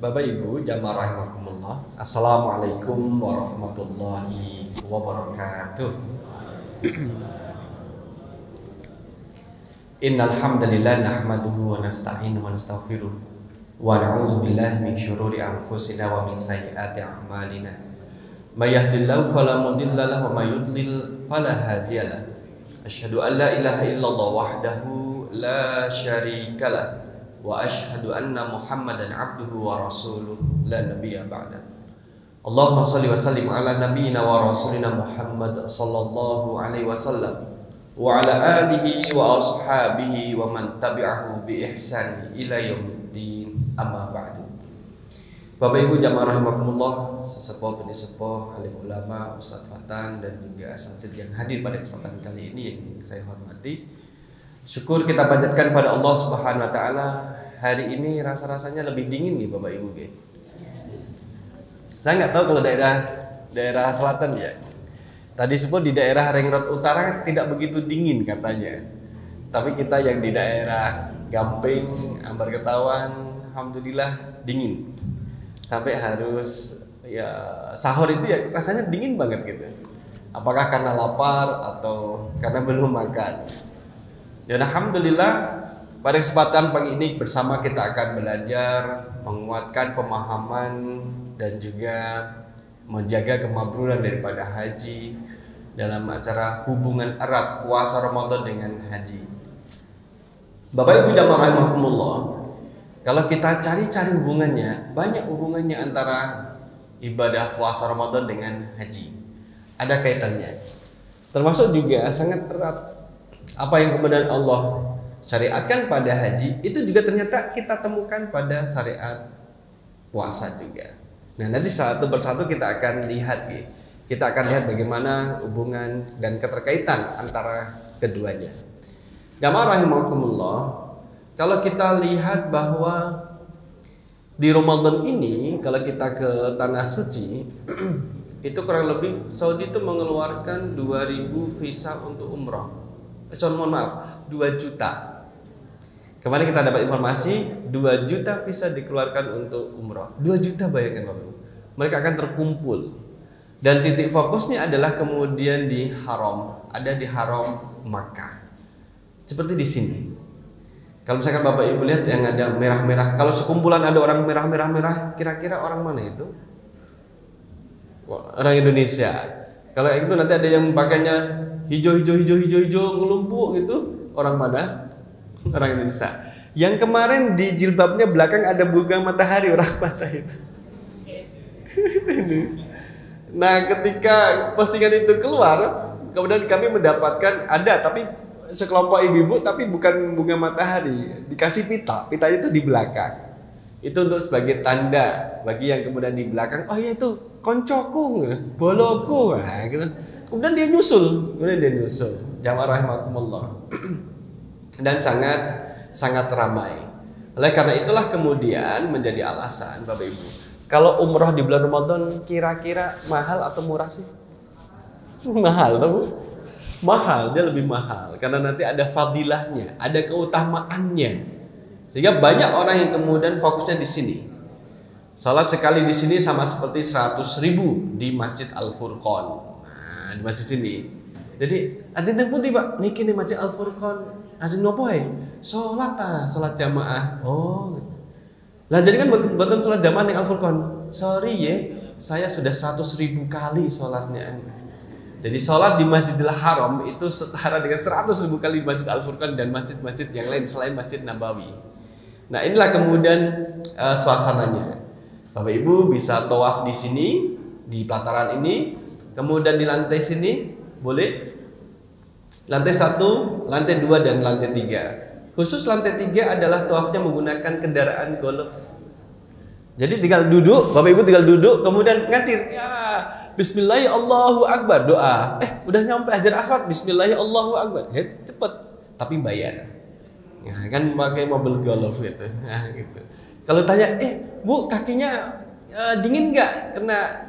Bapak Ibu jamaah rahimakumullah. Assalamualaikum warahmatullahi wabarakatuh. Innal hamdalillah nahmaduhu wa nasta'inuhu wa nastaghfiruh wa na'udzu billahi min syururi anfusina wa min sayyiati a'malina. May yahdihillahu fala mudilla lahu wa may yudlil fala hadiyalah. Asyhadu an la ilaha illallah wahdahu la syarikalah wa asyhadu anna Muhammadan abduhu wa rasuluh la nabiyya ba'da. Allahumma shalli wa sallim ala nabiyyina wa rasulina Muhammad sallallahu alaihi wasallam wa ala alihi wa ashabihi wa man tabi'ahu bi ihsan ila yaumiddin, amma ba'du. Bapak Ibu jamaah rahimakumullah, sesepuh penissepuh, alim ulama, Ustaz Fatan dan juga asatidz yang hadir pada kesempatan kali ini yang saya hormati. Syukur kita panjatkan pada Allah Subhanahu wa taala. Hari ini rasa-rasanya lebih dingin nih Bapak Ibu. Saya nggak tahu kalau daerah selatan ya. Tadi sebut di daerah Ring Road Utara tidak begitu dingin katanya. Tapi kita yang di daerah Gamping, Ambar Ketawan, alhamdulillah dingin. Sampai harus ya sahur itu ya rasanya dingin banget gitu. Apakah karena lapar atau karena belum makan? Dan alhamdulillah pada kesempatan pagi ini bersama kita akan belajar menguatkan pemahaman dan juga menjaga kemabruran daripada haji dalam acara hubungan erat puasa Ramadan dengan haji. Bapak Ibu jamaah rahimakumullah, kalau kita cari-cari hubungannya, banyak hubungannya antara ibadah puasa Ramadan dengan haji. Ada kaitannya. Termasuk juga sangat erat apa yang kemudian Allah syariatkan pada haji itu juga ternyata kita temukan pada syariat puasa juga. Nah, nanti satu persatu kita akan lihat nih. Kita akan lihat bagaimana hubungan dan keterkaitan antara keduanya. Jamaah rahimakumullah, kalau kita lihat bahwa di Ramadan ini kalau kita ke tanah suci itu kurang lebih Saudi itu mengeluarkan 2.000 visa untuk umrah. Mohon maaf, 2 juta. Kemarin kita dapat informasi 2 juta visa dikeluarkan untuk umrah. 2 juta bayangkan Bapak Ibu. Mereka akan terkumpul. Dan titik fokusnya adalah kemudian di haram, ada di haram Makkah. Seperti di sini. Kalau misalkan Bapak Ibu lihat yang ada merah-merah, kalau sekumpulan ada orang merah-merah, kira-kira orang mana itu? Orang Indonesia. Kalau itu nanti ada yang pakainya hijau ngelumpuk gitu, orang mana? Orang Indonesia. Yang kemarin di jilbabnya belakang ada bunga matahari, orang mana itu? Nah, ketika postingan itu keluar, kemudian kami mendapatkan ada tapi sekelompok ibu-ibu tapi bukan bunga matahari, dikasih pita. Pitanya itu di belakang. Itu untuk sebagai tanda bagi yang kemudian di belakang, oh ya itu koncoku, boloku, nah, gitu. Kemudian dia nyusul, jamaah rahimakumullah. Dan sangat ramai. Oleh karena itulah kemudian menjadi alasan Bapak Ibu, kalau umroh di bulan Ramadan kira-kira mahal atau murah sih? Mahal tahu? Mahal, dia lebih mahal karena nanti ada fadilahnya, ada keutamaannya. Sehingga banyak orang yang kemudian fokusnya di sini. Salat sekali di sini sama seperti 100.000 di Masjid Al-Furqon. Di masjid sini. Jadi ajeng putih Pak, niki di Masjid Al-Furqon. Ajeng nopo ae? Salat jamaah. Oh. Lah jadi kan buatan salat jamaah di Al-Furqon. Sorry ya, saya sudah 100.000 kali salatnya. Jadi salat di Masjidil Haram itu setara dengan 100.000 kali di Masjid Al-Furqon dan masjid-masjid yang lain selain Masjid Nabawi. Nah, inilah kemudian suasananya. Bapak Ibu bisa tawaf di sini, di pelataran ini. Kemudian di lantai sini boleh lantai 1, lantai 2 dan lantai 3. Khusus lantai 3 adalah tawafnya menggunakan kendaraan golf. Jadi tinggal duduk, Bapak Ibu tinggal duduk kemudian ngacir. Ya, bismillah Allahu Akbar, doa. Udah nyampe Hajar Aswad, bismillah Allahu Akbar. Cepet tapi bayar. Ya, kan pakai mobil golf gitu. Nah, gitu. Kalau tanya, Bu, kakinya dingin nggak kena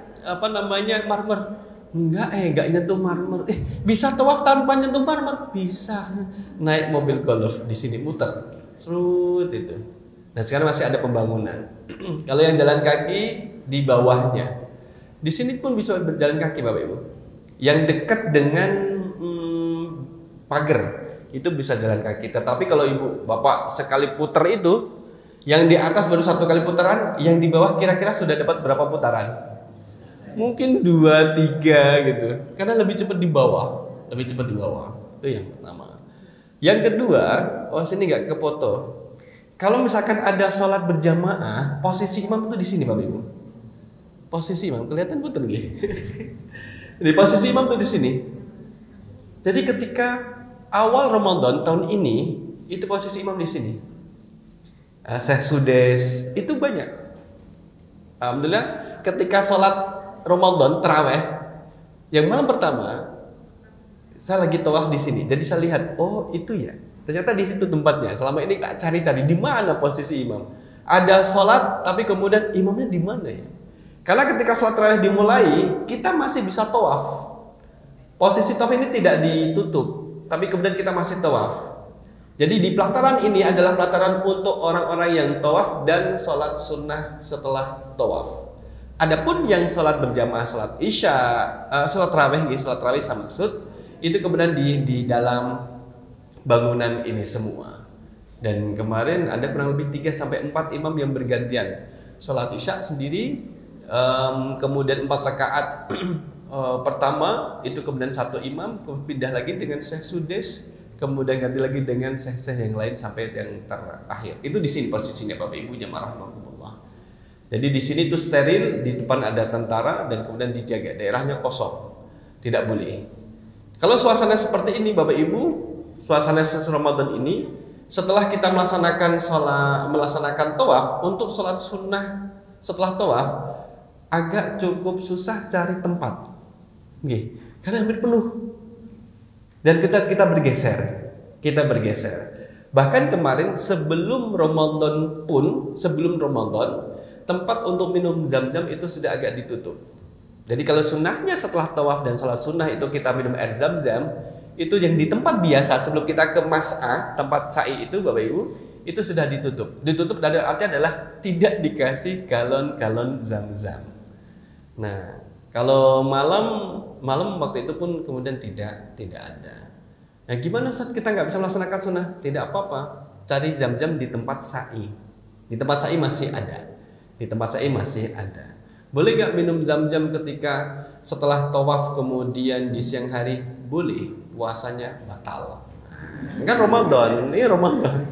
marmer? Enggak nyentuh marmer. Bisa tawaf tanpa nyentuh marmer? Bisa. Naik mobil golf di sini muter. Serut itu. Dan sekarang masih ada pembangunan. Kalau yang jalan kaki di bawahnya. Di sini pun bisa berjalan kaki Bapak Ibu. Yang dekat dengan pagar itu bisa jalan kaki. Tetapi kalau Ibu Bapak sekali putar itu, yang di atas baru 1 kali putaran, yang di bawah kira-kira sudah dapat berapa putaran? Mungkin 2, 3 gitu. Karena lebih cepat di bawah, lebih cepat di bawah. Itu yang pertama. Yang kedua, sini nggak ke foto. Kalau misalkan ada sholat berjamaah, posisi imam itu di sini Bapak Ibu. Posisi imam kelihatan betul nggih? Di posisi imam itu di sini. Jadi ketika awal Ramadan tahun ini, itu posisi imam di sini. Syekh Sudes itu banyak. Alhamdulillah ketika sholat Ramadan taraweh yang malam pertama, saya lagi tawaf di sini. Jadi saya lihat, oh itu ya. Ternyata di situ tempatnya. Selama ini tak cari tadi di mana posisi imam. Ada sholat, tapi kemudian imamnya di mana ya? Karena ketika sholat tarawih dimulai, kita masih bisa tawaf. Posisi tawaf ini tidak ditutup, tapi kemudian kita masih tawaf. Jadi di pelataran ini adalah pelataran untuk orang-orang yang tawaf dan sholat sunnah setelah tawaf. Adapun yang sholat berjamaah, sholat isya, sholat tarawih sama maksud, itu kemudian di dalam bangunan ini semua. Dan kemarin ada kurang lebih 3-4 imam yang bergantian. Sholat isya sendiri, kemudian 4 rakaat pertama itu kemudian 1 imam, pindah lagi dengan Syekh Sudes, kemudian ganti lagi dengan syekh-syekh yang lain sampai yang terakhir. Itu di sini posisinya Bapak Ibu jamaah rahmatullah. Jadi di sini itu steril, di depan ada tentara dan kemudian dijaga, daerahnya kosong, tidak boleh. Kalau suasana seperti ini Bapak Ibu, suasana Ramadan ini, setelah kita melaksanakan tawaf, untuk sholat sunnah setelah tawaf agak cukup susah cari tempat, karena hampir penuh. Dan kita bergeser. Bahkan kemarin sebelum Ramadan, tempat untuk minum zam-zam itu sudah agak ditutup. Jadi kalau sunnahnya setelah tawaf dan sholat sunnah itu kita minum air zam-zam, itu yang di tempat biasa sebelum kita ke mas'ah, tempat sa'i itu Bapak Ibu, itu sudah ditutup. Ditutup dari artinya adalah tidak dikasih galon-galon zam-zam. Nah, kalau malam waktu itu pun kemudian tidak ada. Nah, gimana saat kita nggak bisa melaksanakan sunnah? Tidak apa-apa, cari zam-zam di tempat sa'i. Di tempat sa'i masih ada. Boleh nggak minum zam-zam ketika setelah tawaf kemudian di siang hari? Boleh, puasanya batal. Kan Ramadan, ini Ramadan.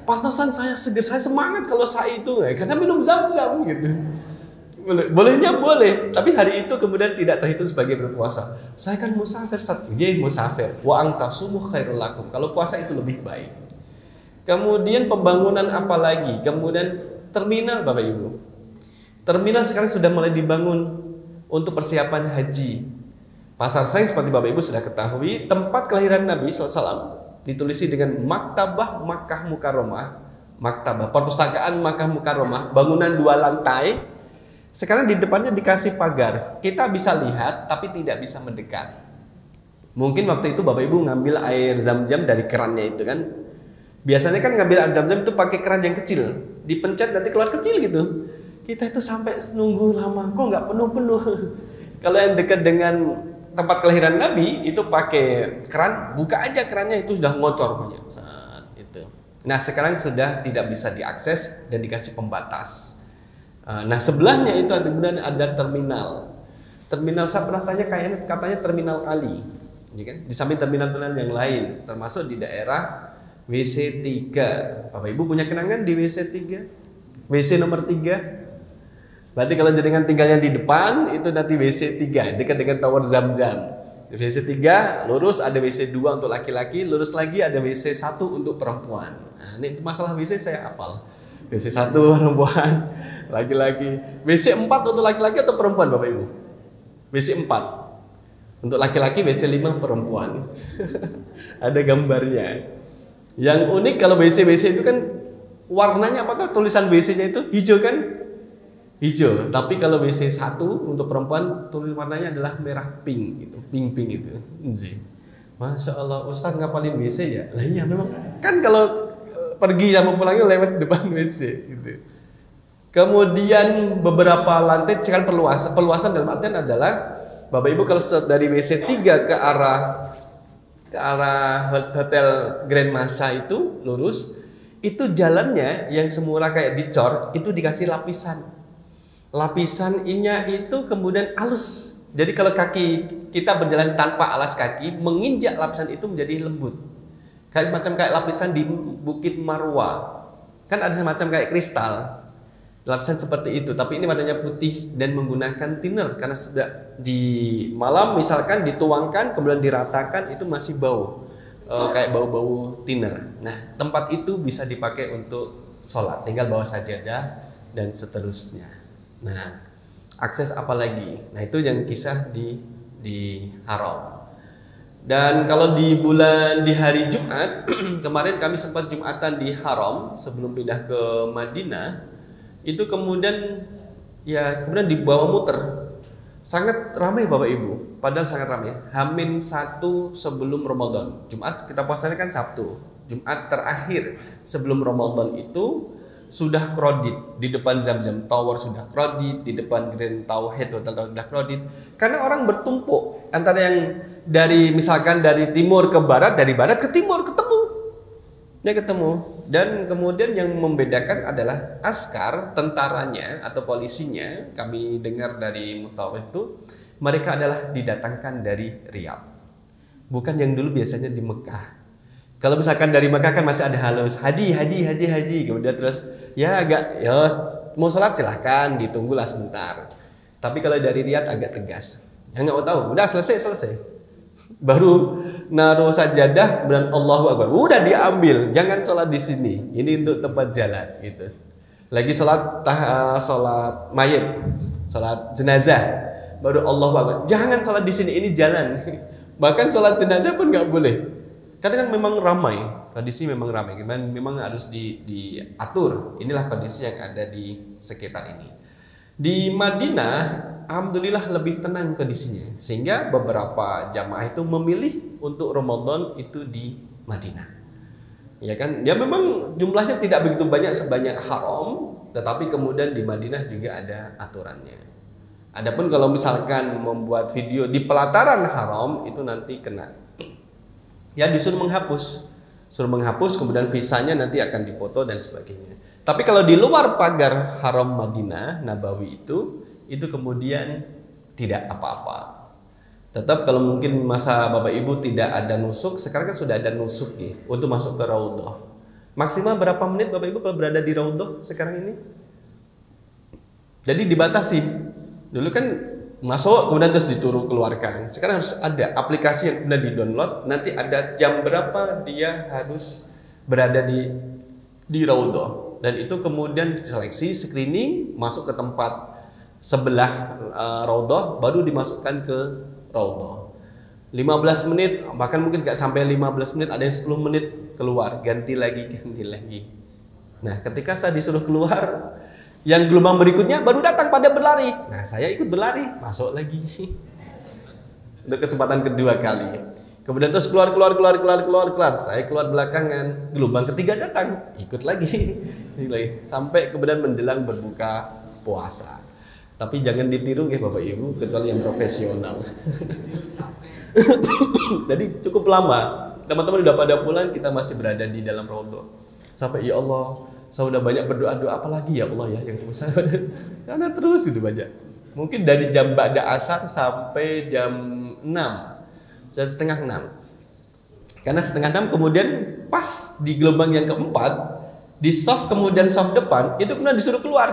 Pantasan saya seger, saya semangat kalau sa'i itu karena minum zam-zam gitu. Bolehnya boleh, tapi hari itu kemudian tidak terhitung sebagai berpuasa. Saya kan musafir, musafir. Wa antasumu khairul lakum. Kalau puasa itu lebih baik. Kemudian pembangunan apa lagi? Kemudian terminal Bapak Ibu. Terminal sekarang sudah mulai dibangun untuk persiapan haji. Pasar Seng seperti Bapak Ibu sudah ketahui, tempat kelahiran Nabi SAW ditulisi dengan Maktabah Makkah Mukarramah, Maktabah Perpustakaan Makkah Mukarramah, bangunan 2 lantai. Sekarang di depannya dikasih pagar, kita bisa lihat tapi tidak bisa mendekat. Mungkin waktu itu Bapak Ibu ngambil air zam-zam dari kerannya itu kan. Biasanya kan ngambil air zam-zam itu pakai keran yang kecil, dipencet nanti keluar kecil gitu. Kita itu sampai nunggu lama, kok nggak penuh-penuh. Kalau yang dekat dengan tempat kelahiran Nabi itu pakai keran, buka aja kerannya itu sudah ngocor banyak saat itu. Nah sekarang sudah tidak bisa diakses dan dikasih pembatas. Nah sebelahnya itu ada terminal. Terminal saya pernah tanya katanya terminal kali, ya kan? Di samping terminal-terminal yang lain, termasuk di daerah WC 3. Bapak Ibu punya kenangan di WC 3? WC nomor 3? Berarti kalau jenengan tinggalnya di depan, itu nanti WC 3, dekat dengan tower Zam-Zam. Di WC 3, lurus ada WC 2 untuk laki-laki, lurus lagi ada WC 1 untuk perempuan. Nah, ini masalah WC saya hafal. WC 1 perempuan, laki-laki. WC 4 untuk laki-laki atau perempuan Bapak Ibu? WC 4. Untuk laki-laki, WC 5 perempuan. Ada gambarnya. Yang unik kalau WC itu kan warnanya apa tuh? Tulisan WC-nya itu hijau kan? Hijau, tapi kalau WC 1 untuk perempuan tulis warnanya adalah merah pink gitu, pink itu. Masya Allah, Ustaz ngapalin WC ya? Lah iya memang kan kalau pergi sama pulangnya lewat depan WC gitu. Kemudian beberapa lantai kan perluasan dalam artian adalah Bapak Ibu kalau dari WC 3 ke arah hotel Grand Masa itu lurus, itu jalannya yang semula kayak dicor itu dikasih lapisan. Lapisan inya itu kemudian halus. Jadi kalau kaki kita berjalan tanpa alas kaki, menginjak lapisan itu menjadi lembut. Kayak semacam kayak lapisan di Bukit Marwa. Kan ada semacam kayak kristal. Lapisan seperti itu, tapi ini warnanya putih dan menggunakan thinner karena sudah di malam misalkan dituangkan kemudian diratakan itu masih bau kayak bau-bau thinner. Nah, tempat itu bisa dipakai untuk sholat, tinggal bawa sajadah dan seterusnya. Nah, akses apa lagi? Nah, itu yang kisah di Haram. Dan kalau di hari Jumat kemarin kami sempat Jumatan di Haram sebelum pindah ke Madinah. Itu kemudian dibawa muter, sangat ramai Bapak Ibu, padahal sangat ramai. Hamin 1 sebelum Ramadan, Jumat kita puasanya kan Sabtu, Jumat terakhir sebelum Ramadan itu sudah kredit di depan Zamzam Tower, sudah kredit di depan Grand Tauhid Hotel sudah kredit, karena orang bertumpuk antara yang misalkan dari timur ke barat, dari barat ke timur ketemu. Dan kemudian yang membedakan adalah askar, tentaranya atau polisinya, kami dengar dari Mutawif itu, mereka adalah didatangkan dari Riyadh. Bukan yang dulu biasanya di Mekah. Kalau misalkan dari Mekah kan masih ada halus, haji. Kemudian terus mau sholat silahkan, ditunggulah sebentar. Tapi kalau dari Riyadh agak tegas. Ya nggak mau tahu, udah selesai. Baru naruh sajadah dan Allahu Akbar, udah diambil, jangan sholat di sini, ini untuk tempat jalan gitu. Lagi sholat mayit, sholat jenazah, baru Allahu Akbar, jangan sholat di sini, ini jalan. Bahkan sholat jenazah pun nggak boleh, karena kan memang ramai, kondisi memang ramai, memang harus diatur. Inilah kondisi yang ada di sekitar ini. Di Madinah alhamdulillah lebih tenang kondisinya, sehingga beberapa jamaah itu memilih untuk Ramadan itu di Madinah. Ya kan, dia memang jumlahnya tidak begitu banyak sebanyak Haram, tetapi kemudian di Madinah juga ada aturannya. Adapun kalau misalkan membuat video di pelataran Haram itu nanti kena. Ya disuruh menghapus, kemudian visanya nanti akan dipoto dan sebagainya. Tapi kalau di luar pagar Haram Madinah Nabawi itu kemudian tidak apa-apa. Tetap kalau mungkin masa Bapak Ibu tidak ada nusuk, sekarang kan sudah ada nusuk ya, untuk masuk ke Raudhah. Maksimal berapa menit Bapak Ibu kalau berada di Raudhah sekarang ini? Jadi dibatasi. Dulu kan masuk kemudian terus keluarkan. Sekarang harus ada aplikasi yang sudah di-download, nanti ada jam berapa dia harus berada di Raudhah. Dan itu kemudian seleksi, screening, masuk ke tempat sebelah Raudhah, baru dimasukkan ke Raudhah. 15 menit, bahkan mungkin gak sampai 15 menit, ada yang 10 menit keluar, ganti lagi. Nah, ketika saya disuruh keluar, yang gelombang berikutnya baru datang pada berlari. Nah, saya ikut berlari, masuk lagi. Untuk kesempatan kedua kali. Kemudian terus keluar. Saya keluar belakangan, gelombang ketiga datang, ikut lagi. Sampai kemudian menjelang berbuka puasa. Tapi jangan ditiru ya Bapak Ibu, kecuali yang profesional. Jadi cukup lama, teman-teman udah pada pulang, kita masih berada di dalam Raudhah. Sampai ya Allah, saya udah banyak berdoa apa lagi ya Allah ya yang bisa. Karena terus itu banyak. Mungkin dari jam ba'da asar sampai jam 6. Setengah 6. Karena setengah 6 kemudian pas di gelombang yang keempat, di soft kemudian soft depan, itu kemudian disuruh keluar.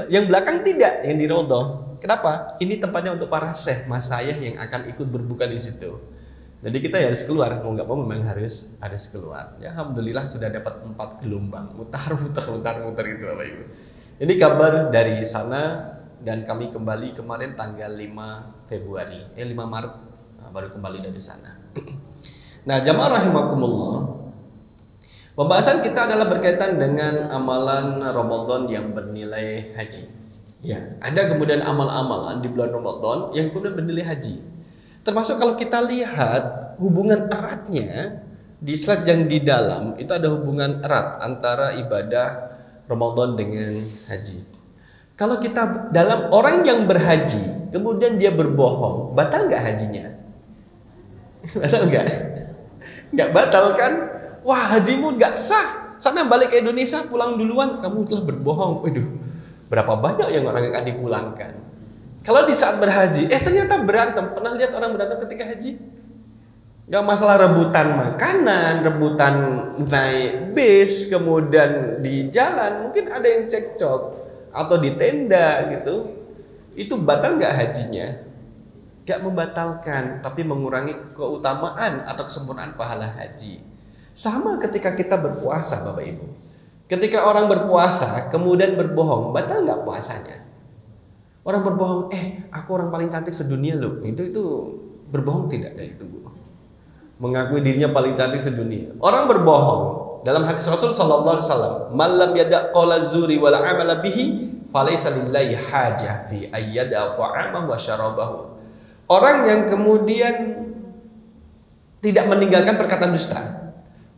Yang belakang tidak, yang di Raudhah. Kenapa? Ini tempatnya untuk para syekh masayah yang akan ikut berbuka di situ. Jadi kita harus keluar, mau nggak mau memang harus keluar. Ya alhamdulillah sudah dapat 4 gelombang, mutar gitu Bapak Ibu. Ini kabar dari sana dan kami kembali kemarin tanggal 5 Maret baru kembali dari sana. Nah, jamaah rahimakumullah, pembahasan kita adalah berkaitan dengan amalan Ramadan yang bernilai haji. Ya, ada kemudian amal-amalan di bulan Ramadan yang kemudian bernilai haji. Termasuk kalau kita lihat hubungan eratnya di slide yang di dalam itu ada hubungan erat antara ibadah Ramadan dengan haji. Kalau kita dalam orang yang berhaji, kemudian dia berbohong, batal nggak hajinya? Batal nggak? Nggak batal kan? Wah, hajimu nggak sah. Sana balik ke Indonesia, pulang duluan. Kamu telah berbohong. Waduh, berapa banyak yang orang akan dipulangkan? Kalau di saat berhaji, ternyata berantem. Pernah lihat orang berantem ketika haji? Gak masalah rebutan makanan, rebutan naik bis, kemudian di jalan mungkin ada yang cekcok atau di tenda gitu. Itu batal nggak hajinya? Gak membatalkan, tapi mengurangi keutamaan atau kesempurnaan pahala haji. Sama ketika kita berpuasa, Bapak Ibu. Ketika orang berpuasa kemudian berbohong, batal nggak puasanya? Orang berbohong, aku orang paling cantik sedunia loh. Itu berbohong tidak kayak itu, Bu? Mengakui dirinya paling cantik sedunia. Orang berbohong dalam hadis Rasul sallallahu alaihi wasallam, "Malam yada' qala zuri wal 'amala bihi, falaysa lillahi hajah fi ayyada ta'amahu wa syarabahu." Orang yang kemudian tidak meninggalkan perkataan dusta,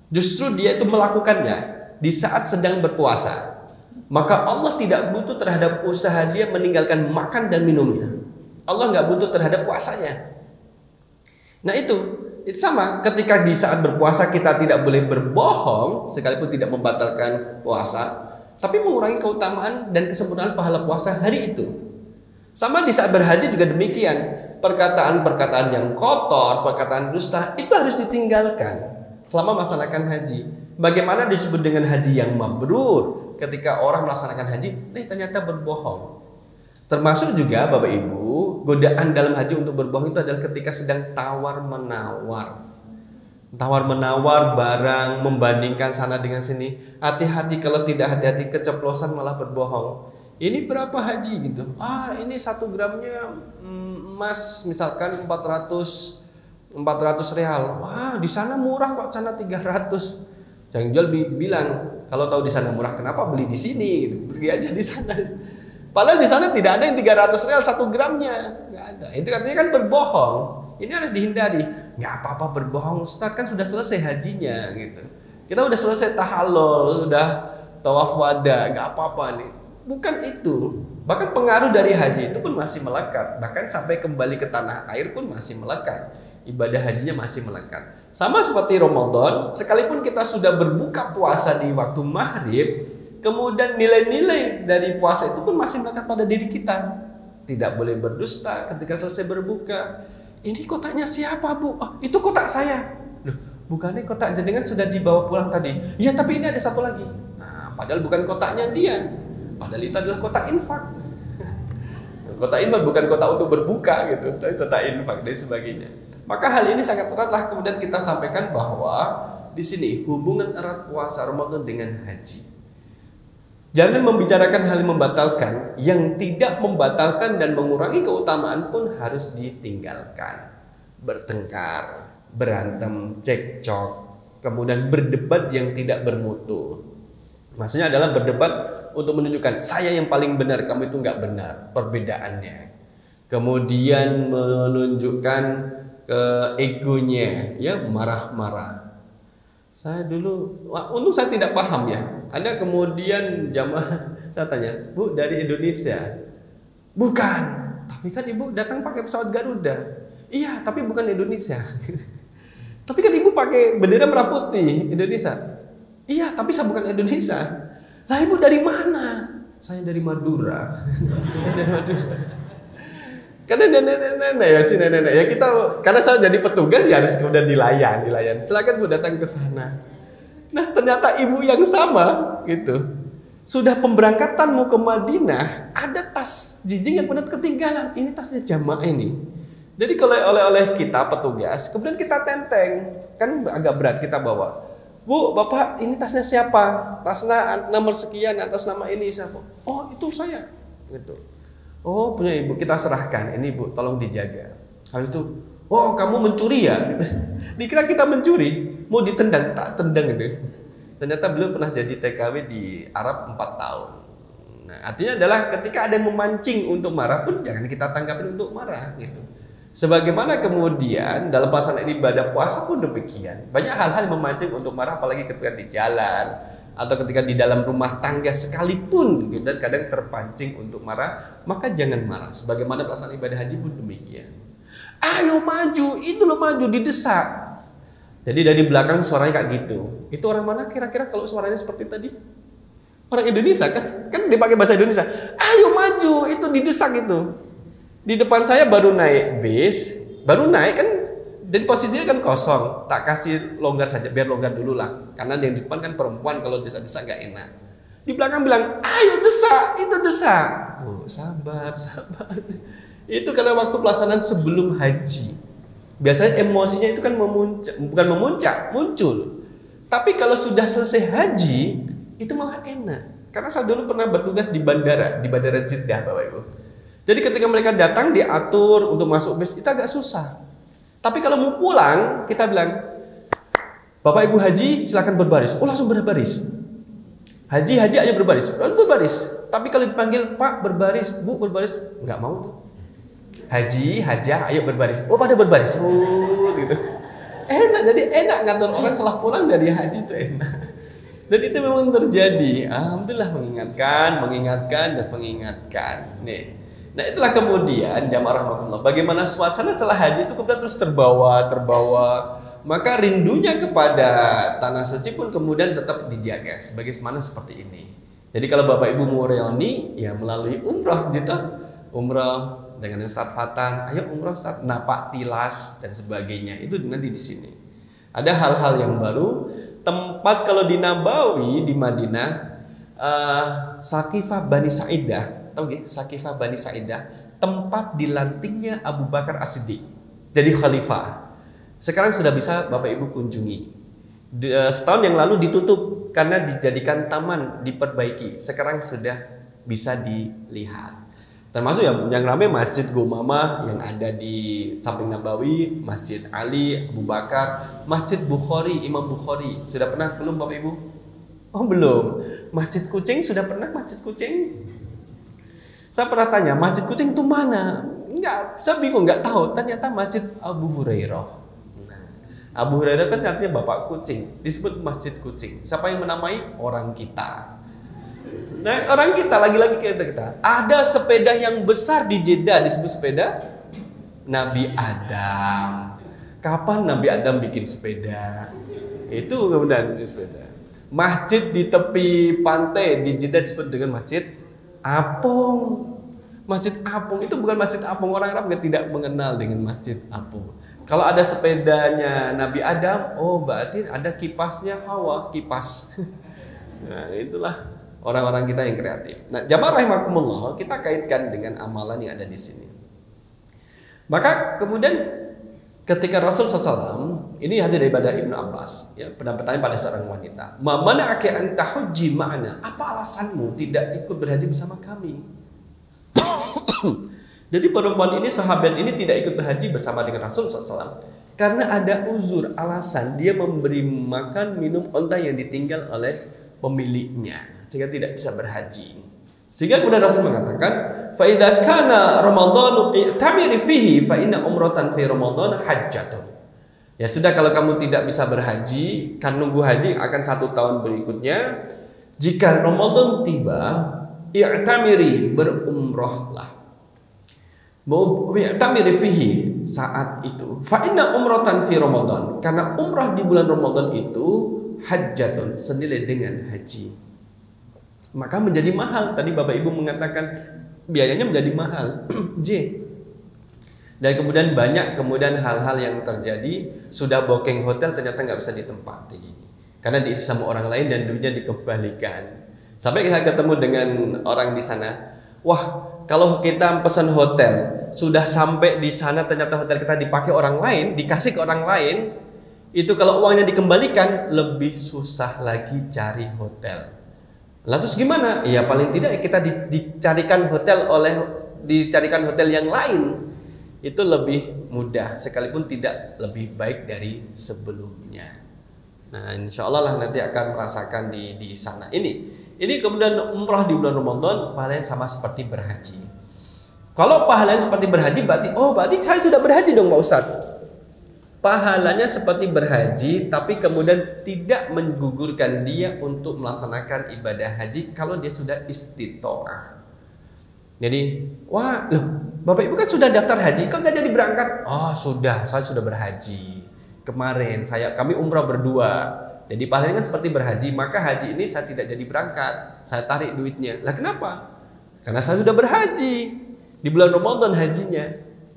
justru dia itu melakukannya di saat sedang berpuasa, maka Allah tidak butuh terhadap usaha dia meninggalkan makan dan minumnya. Allah nggak butuh terhadap puasanya. Nah itu sama ketika di saat berpuasa kita tidak boleh berbohong, sekalipun tidak membatalkan puasa, tapi mengurangi keutamaan dan kesempurnaan pahala puasa hari itu. Sama di saat berhaji juga demikian. Perkataan-perkataan yang kotor, perkataan dusta itu harus ditinggalkan selama melaksanakan haji. Bagaimana disebut dengan haji yang mabrur? Ketika orang melaksanakan haji, ternyata berbohong. Termasuk juga Bapak Ibu, godaan dalam haji untuk berbohong itu adalah ketika sedang tawar-menawar. Tawar-menawar barang, membandingkan sana dengan sini. Hati-hati, kalau tidak hati-hati keceplosan malah berbohong. Ini berapa haji gitu? Ini 1 gramnya emas misalkan 400 real. Wah, di sana murah kok, sana 300. Yang jual bilang, kalau tahu di sana murah kenapa beli di sini gitu. Pergi aja di sana. Padahal di sana tidak ada yang 300 real 1 gramnya, nggak ada. Itu artinya kan berbohong. Ini harus dihindari. Nggak apa-apa berbohong, Ustaz kan sudah selesai hajinya gitu. Kita udah selesai tahallul, sudah tawaf wada, nggak apa-apa nih. Bukan itu. Bahkan pengaruh dari haji itu pun masih melekat. Bahkan sampai kembali ke tanah air pun masih melekat. Ibadah hajinya masih melekat. Sama seperti Ramadan, sekalipun kita sudah berbuka puasa di waktu maghrib, kemudian nilai-nilai dari puasa itu pun masih melekat pada diri kita. Tidak boleh berdusta ketika selesai berbuka. Ini kotaknya siapa, Bu? Itu kotak saya. Loh, bukannya kotak jenengan sudah dibawa pulang tadi? Ya, tapi ini ada satu lagi. Nah, padahal bukan kotaknya dia. Padahal itu adalah kotak infak. Kotak infak bukan kotak untuk berbuka gitu, tapi kotak infak dan sebagainya. Maka hal ini sangat eratlah kemudian kita sampaikan bahwa di sini hubungan erat puasa Ramadan dengan haji. Jangan membicarakan hal yang membatalkan, yang tidak membatalkan dan mengurangi keutamaan pun harus ditinggalkan. Bertengkar, berantem, cekcok, kemudian berdebat yang tidak bermutu. Maksudnya adalah berdebat untuk menunjukkan saya yang paling benar, kamu itu nggak benar, perbedaannya. Kemudian menunjukkan egonya, ya marah-marah. Saya dulu, untung saya tidak paham ya. Ada kemudian jamaah, saya tanya, Bu dari Indonesia? Bukan, tapi kan Ibu datang pakai pesawat Garuda. Iya, tapi bukan Indonesia. Tapi kan Ibu pakai bendera merah putih Indonesia. Iya, tapi saya bukan Indonesia. Lah Ibu dari mana? Saya dari Madura. Dari Madura. Karena nenek-nenek ya, si nenek-nenek ya, kita karena saya jadi petugas ya harus kemudian dilayan. Silakan Bu datang ke sana. Nah, ternyata ibu yang sama gitu. Sudah pemberangkatan mau ke Madinah, ada tas jinjing yang benar ketinggalan. Ini tasnya jamaah ini. Jadi kalau oleh kita petugas, kemudian kita tenteng, kan agak berat kita bawa. Bu, Bapak, ini tasnya siapa? Tasnya nomor sekian atas nama ini siapa? Oh, itu saya. Gitu. Oh, punya Ibu, kita serahkan. Ini Ibu, tolong dijaga. Habis itu, oh kamu mencuri ya? Dikira kita mencuri, mau ditendang, tak tendang gitu. Ternyata beliau pernah jadi TKW di Arab 4 tahun. Nah, artinya adalah ketika ada yang memancing untuk marah pun jangan kita tanggapin untuk marah gitu. Sebagaimana kemudian dalam pelaksanaan ibadah puasa pun demikian. Banyak hal-hal yang memancing untuk marah, apalagi ketika di jalan atau ketika di dalam rumah tangga sekalipun, gitu, dan kadang terpancing untuk marah, maka jangan marah. Sebagaimana pelaksanaan ibadah haji pun demikian. Ayo maju, itu lo maju, didesak. Jadi dari belakang suaranya kayak gitu. Itu orang mana kira-kira kalau suaranya seperti tadi? Orang Indonesia kan? Kan dipakai bahasa Indonesia. Ayo maju, itu didesak itu. Di depan saya baru naik bis, baru naik kan, jadi posisinya kan kosong, tak kasih longgar saja, biar longgar dulu lah, karena yang di depan kan perempuan, kalau desak-desak nggak enak. Di belakang bilang, ayo desak, itu desak. Oh, sabar. Itu karena waktu pelaksanaan sebelum haji. Biasanya emosinya itu kan muncul. Tapi kalau sudah selesai haji, itu malah enak. Karena saya dulu pernah bertugas di bandara Jeddah, Bapak Ibu. Jadi ketika mereka datang diatur untuk masuk bis, itu agak susah. Tapi kalau mau pulang, kita bilang, Bapak Ibu haji silakan berbaris. Oh, langsung berbaris. Haji ayo berbaris. Berbaris. Tapi kalau dipanggil Pak berbaris, Bu berbaris, nggak mau tuh. Haji ayo berbaris. Oh, pada berbaris. Oh, gitu. Enak, jadi enak ngatur orang setelah pulang dari haji itu enak. Dan itu memang terjadi. Alhamdulillah mengingatkan dan mengingatkan. Nih. Nah, itulah kemudian jamaah rahmatullah, bagaimana suasana setelah haji itu kemudian terus terbawa. Maka rindunya kepada tanah suci pun kemudian tetap dijaga sebagaimana seperti ini. Jadi kalau Bapak Ibu mau reuni ya melalui umrah gitu. Umrah dengan Ustaz Fatan, ayo umrah Ustaz, napak tilas dan sebagainya. Itu nanti di sini. Ada hal-hal yang baru. Tempat kalau di Nabawi di Madinah, Sakifah Bani Sa'idah. Tahu gak? Sakifah Bani Sa'idah, tempat dilantiknya Abu Bakar As-Siddiq jadi khalifah. Sekarang sudah bisa Bapak Ibu kunjungi. Setahun yang lalu ditutup karena dijadikan taman, diperbaiki. Sekarang sudah bisa dilihat. Termasuk yang ramai Masjid Gomamah yang ada di samping Nabawi, Masjid Ali, Abu Bakar, Masjid Bukhari, Imam Bukhari. Sudah pernah belum Bapak Ibu? Oh belum. Masjid Kucing sudah pernah? Masjid Kucing? Saya pernah tanya, Masjid Kucing itu mana? Enggak, saya bingung, enggak tahu. Ternyata Masjid Abu Hurairah. Nah, Abu Hurairah kan artinya Bapak Kucing, disebut Masjid Kucing. Siapa yang menamai? Orang kita. Nah, orang kita, lagi-lagi kita. Ada sepeda yang besar di Jeddah, disebut sepeda Nabi Adam. Kapan Nabi Adam bikin sepeda? Itu kemudian sepeda. Masjid di tepi pantai di Jeddah disebut dengan Masjid Apung. Masjid Apung itu bukan Masjid Apung, orang Arab tidak mengenal dengan Masjid Apung. Kalau ada sepedanya Nabi Adam, oh berarti ada kipasnya Hawa, kipas. Nah, itulah orang-orang kita yang kreatif. Nah, jamaah rahimakumullah, kita kaitkan dengan amalan yang ada di sini. Maka kemudian ketika Rasul SAW, ini hadir daripada Ibnu Abbas, ya, pernah bertanya pada seorang wanita, "Ma mana'aka an tahujji ma'ana?" Apa alasanmu tidak ikut berhaji bersama kami? Jadi perempuan ini, sahabat ini tidak ikut berhaji bersama dengan Rasul SAW karena ada uzur, alasan dia memberi makan minum unta yang ditinggal oleh pemiliknya, sehingga tidak bisa berhaji. Sehingga kemudian Rasul mengatakan, fa idza kana Ramadhanu i'tamiri fihi fa inna umratan fi Ramadhan hajjatun. Ya sudah, kalau kamu tidak bisa berhaji, kan nunggu haji akan 1 tahun berikutnya. Jika Ramadan tiba, i'tamiri, berumrahlah. I'tamiri fihi, saat itu. Fa inna umratan fi Ramadhan, karena umrah di bulan Ramadan itu hajjatun, senilai dengan haji. Maka menjadi mahal. Tadi Bapak Ibu mengatakan biayanya menjadi mahal. J. Dan kemudian banyak hal-hal yang terjadi, sudah booking hotel ternyata nggak bisa ditempati karena diisi sama orang lain dan duitnya dikembalikan. Sampai kita ketemu dengan orang di sana, wah kalau kita pesan hotel sudah sampai di sana ternyata hotel kita dipakai orang lain, dikasih ke orang lain, itu kalau uangnya dikembalikan lebih susah lagi cari hotel. Lalu terus gimana? Ya paling tidak kita dicarikan hotel yang lain. Itu lebih mudah, sekalipun tidak lebih baik dari sebelumnya. Nah, insya Allah lah nanti akan merasakan di sana. Ini kemudian umrah di bulan Ramadan paling sama seperti berhaji. Kalau pahalanya seperti berhaji berarti saya sudah berhaji dong Pak Ustadz. Pahalanya seperti berhaji, tapi kemudian tidak menggugurkan dia untuk melaksanakan ibadah haji kalau dia sudah istitoah. Jadi, wah, loh, Bapak Ibu kan sudah daftar haji, kok nggak jadi berangkat? Oh, sudah, saya sudah berhaji. Kemarin kami umrah berdua. Jadi pahalanya kan seperti berhaji, maka haji ini saya tidak jadi berangkat. Saya tarik duitnya. Lah kenapa? Karena saya sudah berhaji. Di bulan Ramadan hajinya.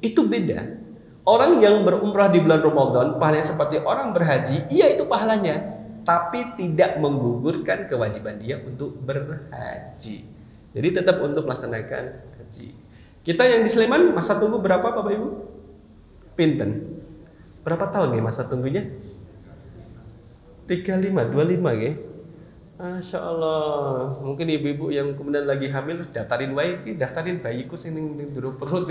Itu beda. Orang yang berumrah di bulan Ramadan pahalanya seperti orang berhaji, iya itu pahalanya, tapi tidak menggugurkan kewajiban dia untuk berhaji. Jadi tetap untuk melaksanakan haji. Kita yang di Sleman masa tunggu berapa Bapak Ibu? Pinten. Berapa tahun ya masa tunggunya? 35, 25 ya. Masya Allah. Mungkin ibu-ibu yang kemudian lagi hamil daftarin bayiku sini dulu perut.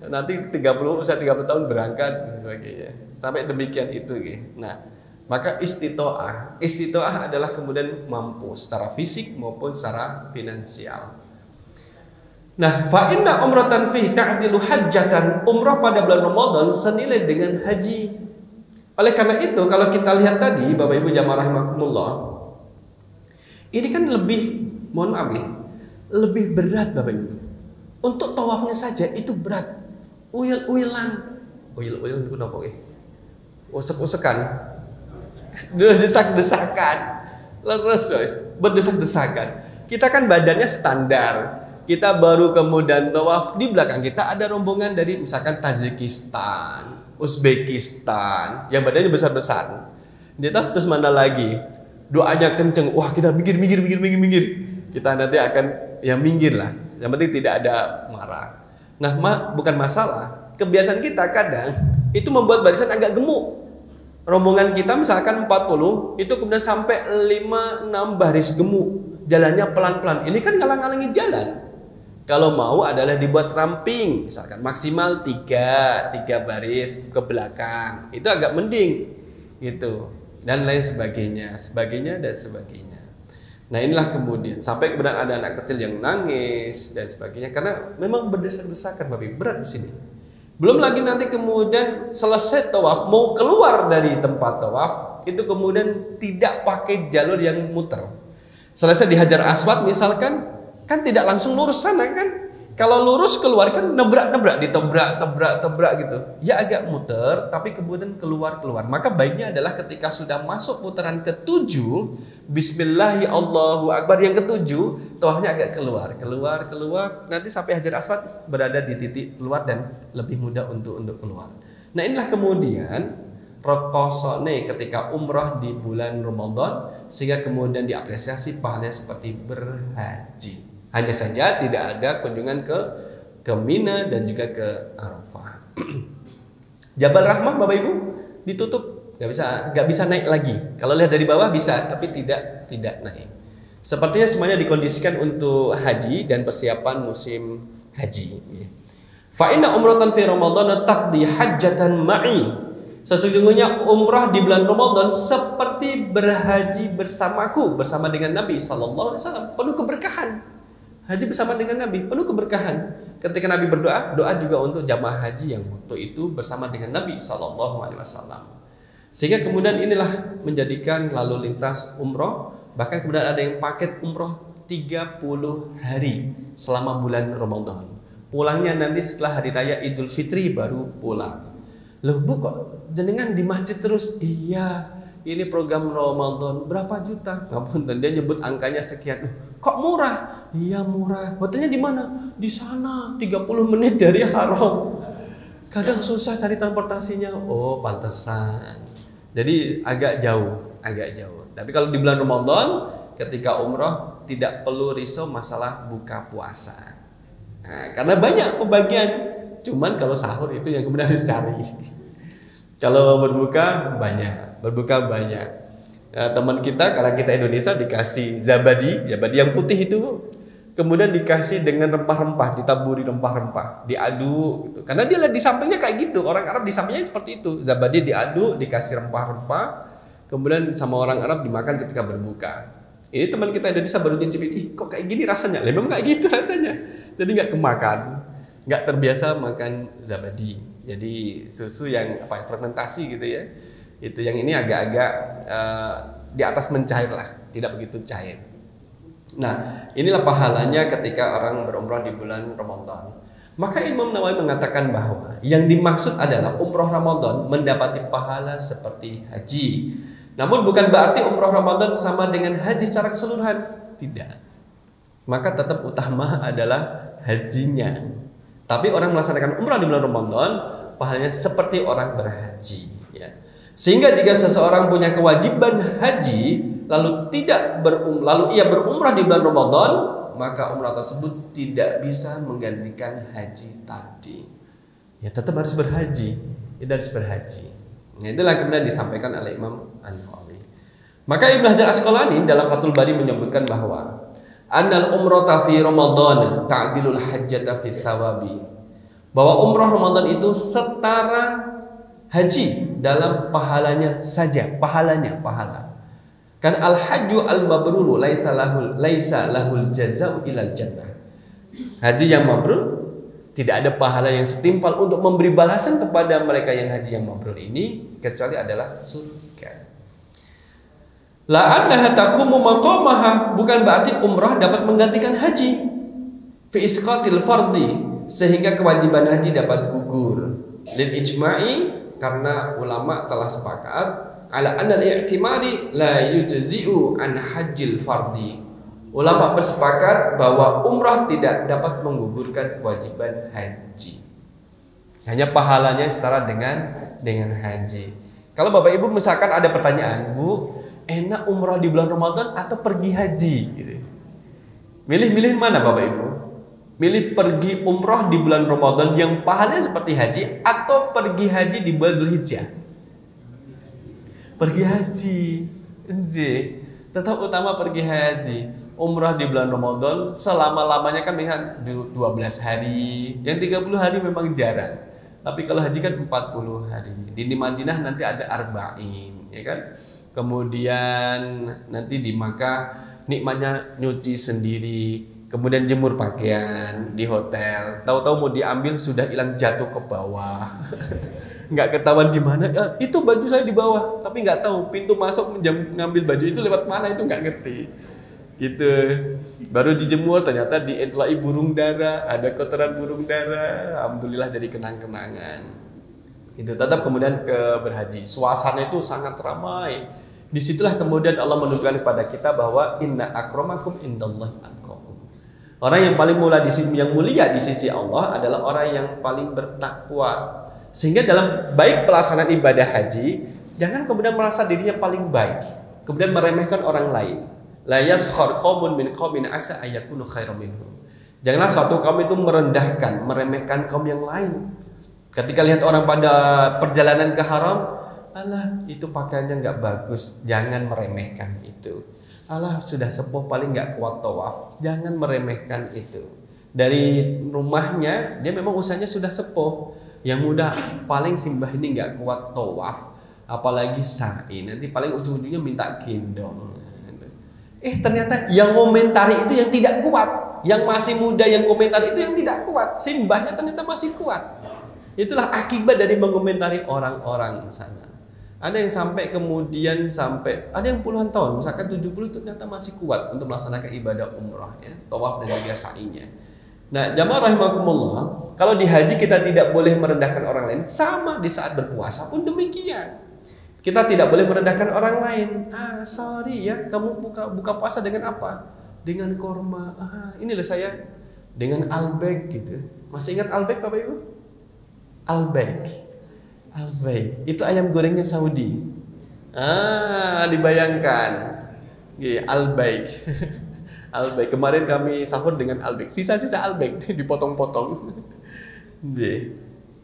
Nanti usia 30 tahun berangkat dan sebagainya. Sampai demikian itu ya. Nah, maka istitoah adalah kemudian mampu secara fisik maupun secara finansial. Nah, fa inna umratan fi ta'dilu hajjatan. Umrah pada bulan Ramadan senilai dengan haji. Oleh karena itu, kalau kita lihat tadi Bapak Ibu jamaah rahimakumullah, ini kan lebih, mohon maaf ya, lebih berat Bapak Ibu. Untuk tawafnya saja itu berat. Uyel-uyelan itu apa ya? Usek-usekan. Desak-desakan. Leres berdesak-desakan. Kita kan badannya standar. Kita baru kemudian tawaf, di belakang kita ada rombongan dari misalkan Tajikistan, Uzbekistan, yang badannya besar-besar. Terus mana lagi? Doanya kenceng. Wah, kita minggir. Kita nanti akan minggir lah. Yang penting tidak ada marah. Nah, bukan masalah. Kebiasaan kita kadang itu membuat barisan agak gemuk. Rombongan kita misalkan 40, itu kemudian sampai 5-6 baris gemuk. Jalannya pelan-pelan. Ini kan ngalang-ngalangin jalan. Kalau mau adalah dibuat ramping, misalkan maksimal 3 baris ke belakang. Itu agak mending gitu. Dan lain sebagainya. Nah, inilah kemudian sampai kemudian ada anak kecil yang nangis dan sebagainya karena memang berdesak-desakan, Bapak, berat di sini. Belum lagi nanti kemudian selesai tawaf mau keluar dari tempat tawaf, itu kemudian tidak pakai jalur yang muter. Selesai di Hajar Aswad misalkan, kan tidak langsung lurus sana kan? Kalau lurus keluar kan nebrak, ditebrak gitu. Ya agak muter, tapi kemudian keluar. Maka baiknya adalah ketika sudah masuk putaran ke-7, Bismillahi Allahu Akbar yang ke-7, tawafnya agak keluar. Nanti sampai Hajar Aswad berada di titik keluar dan lebih mudah untuk keluar. Nah, inilah kemudian rokosone ketika umrah di bulan Ramadan, sehingga kemudian diapresiasi pahalanya seperti berhaji. Hanya saja tidak ada kunjungan ke Mina dan juga ke Arafah. Jabal Rahmah Bapak Ibu ditutup, nggak bisa naik lagi. Kalau lihat dari bawah bisa, tapi tidak naik. Sepertinya semuanya dikondisikan untuk haji dan persiapan musim haji. Fa inna umratan fi Ramadan taqdi hajjatan ma'i. Sesungguhnya umrah di bulan Ramadan seperti berhaji bersamaku, bersama dengan Nabi Sallallahu Alaihi Wasallam, penuh keberkahan. Haji bersama dengan Nabi penuh keberkahan. Ketika Nabi berdoa, doa juga untuk jamaah haji yang waktu itu bersama dengan Nabi Sallallahu Alaihi Wasallam. Sehingga kemudian inilah menjadikan lalu lintas umroh. Bahkan kemudian ada yang paket umroh 30 hari selama bulan Ramadan. Pulangnya nanti setelah hari raya Idul Fitri baru pulang. Loh Bu, kok jenengan di masjid terus? Iya, ini program Ramadan berapa juta? Ngapunten, dia nyebut angkanya sekian. Kok murah? Iya murah. Hotelnya di mana? Di sana, 30 menit dari haram. Kadang susah cari transportasinya. Oh, pantesan. Jadi agak jauh. Tapi kalau di bulan Ramadan, ketika umrah tidak perlu risau masalah buka puasa. Nah, karena banyak pembagian. Cuman kalau sahur itu yang kemudian harus cari. Kalau berbuka banyak. Teman kita, kalau kita Indonesia dikasih zabadi yang putih itu, kemudian dikasih dengan rempah-rempah, ditaburi rempah-rempah, diaduk gitu. Karena dia lihat di sampingnya kayak gitu, orang Arab di sampingnya seperti itu, zabadi diaduk, dikasih rempah-rempah, kemudian sama orang Arab dimakan ketika berbuka. Ini teman kita Indonesia baru nyicipin, kok kayak gini rasanya? Memang kayak gitu rasanya, jadi nggak kemakan. nggak terbiasa makan zabadi. Jadi susu yang fermentasi gitu ya. Itu yang ini agak-agak di atas mencair lah, tidak begitu cair. Nah, inilah pahalanya ketika orang berumrah di bulan Ramadan. Maka Imam Nawawi mengatakan bahwa yang dimaksud adalah umrah Ramadan mendapati pahala seperti haji. Namun bukan berarti umrah Ramadan sama dengan haji secara keseluruhan. Tidak. Maka tetap utama adalah hajinya. Tapi orang melaksanakan umrah di bulan Ramadan, pahalanya seperti orang berhaji. Ya. Sehingga jika seseorang punya kewajiban haji, lalu ia berumrah di bulan Ramadan, maka umrah tersebut tidak bisa menggantikan haji tadi. Ya tetap harus berhaji. Itu harus berhaji. Nah, itulah kemudian disampaikan oleh Imam An-Nawawi. Maka Ibnu Hajar Asqalani dalam Fathul Bari menyebutkan bahwa annal umrata fi Ramadan ta'dilul hajjata fi thawabi. Bahwa umrah Ramadan itu setara haji dalam pahalanya saja, pahala. Kan al-hajju al-mabruru laisa lahul jazau ilal jannah. Haji yang mabrur tidak ada pahala yang setimpal untuk memberi balasan kepada mereka yang haji yang mabrur ini kecuali adalah surga. La annaha taqumu maqamaha, bukan berarti umrah dapat menggantikan haji. Fi isqatil fardhi, sehingga kewajiban haji dapat gugur. Lil ijma'i, karena ulama telah sepakat ala anna al-i'timari la yujzi'u an hajjil fardi. Ulama bersepakat bahwa umrah tidak dapat menggugurkan kewajiban haji. Hanya pahalanya setara dengan haji. Kalau Bapak Ibu misalkan ada pertanyaan, Bu, enak umrah di bulan Ramadan atau pergi haji? Gitu. Milih mana Bapak Ibu? Milih pergi umrah di bulan Ramadan yang pahalanya seperti haji atau pergi haji di bulan Dzulhijjah? Pergi haji, tetap utama pergi haji. Umrah di bulan Ramadan selama-lamanya kan lihat 12 hari, yang 30 hari memang jarang. Tapi kalau haji kan 40 hari. Di Madinah nanti ada arba'in, ya kan? Kemudian nanti di Makkah nikmatnya nyuci sendiri, kemudian jemur pakaian di hotel. Tahu-tahu mau diambil sudah hilang, jatuh ke bawah. Nggak ketahuan di mana. Ya, itu baju saya di bawah, tapi nggak tahu pintu masuk ngambil baju itu lewat mana, itu nggak ngerti. Gitu. Baru dijemur ternyata diencelai burung dara, ada kotoran burung dara. Alhamdulillah jadi kenang-kenangan. Itu tetap kemudian berhaji. Suasana itu sangat ramai. Disitulah kemudian Allah menunjukkan kepada kita bahwa inna akramakum indallahi atqakum. Orang yang paling mulia di sisi Allah adalah orang yang paling bertakwa. Sehingga dalam baik pelaksanaan ibadah haji, jangan kemudian merasa dirinya paling baik, kemudian meremehkan orang lain. La yaskhar qaumun min qaumin asa ayyakunu khairam minhum. Janganlah suatu kaum itu meremehkan kaum yang lain. Ketika lihat orang pada perjalanan ke haram, alah itu pakaiannya nggak bagus, jangan meremehkan itu. Alah sudah sepuh paling nggak kuat tawaf, jangan meremehkan itu. Dari rumahnya dia memang usianya sudah sepuh. Yang muda paling simbah ini nggak kuat tawaf, apalagi sa'i, nanti paling ujung-ujungnya minta gendong. Ternyata yang komentari itu yang tidak kuat, yang masih muda yang komentari itu yang tidak kuat, simbahnya ternyata masih kuat. Itulah akibat dari mengomentari orang-orang sana. Ada yang sampai ada yang puluhan tahun, misalkan 70 itu ternyata masih kuat untuk melaksanakan ibadah umrah, ya, tawaf dan juga sa'inya. Nah, jamaah rahimakumullah, kalau di haji kita tidak boleh merendahkan orang lain, sama di saat berpuasa pun demikian. Kita tidak boleh merendahkan orang lain. Sorry ya, kamu buka puasa dengan apa? Dengan korma. Ini loh saya dengan albek gitu. Masih ingat albek Bapak Ibu? Albek. Itu ayam gorengnya Saudi. Dibayangkan. Albek. Albek. Kemarin kami sahur dengan albek. Sisa-sisa albek dipotong-potong.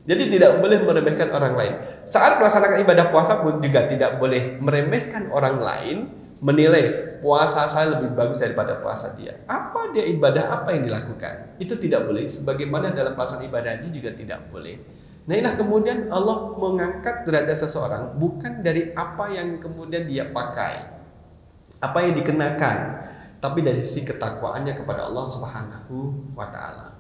Jadi tidak boleh meremehkan orang lain. Saat melaksanakan ibadah puasa pun juga tidak boleh meremehkan orang lain, menilai puasa saya lebih bagus daripada puasa dia. Apa dia ibadah apa yang dilakukan? Itu tidak boleh. Sebagaimana dalam pelaksanaan ibadah haji juga tidak boleh. Nah, inilah kemudian Allah mengangkat derajat seseorang bukan dari apa yang kemudian dia pakai, apa yang dikenakan, tapi dari sisi ketakwaannya kepada Allah Subhanahu wa taala.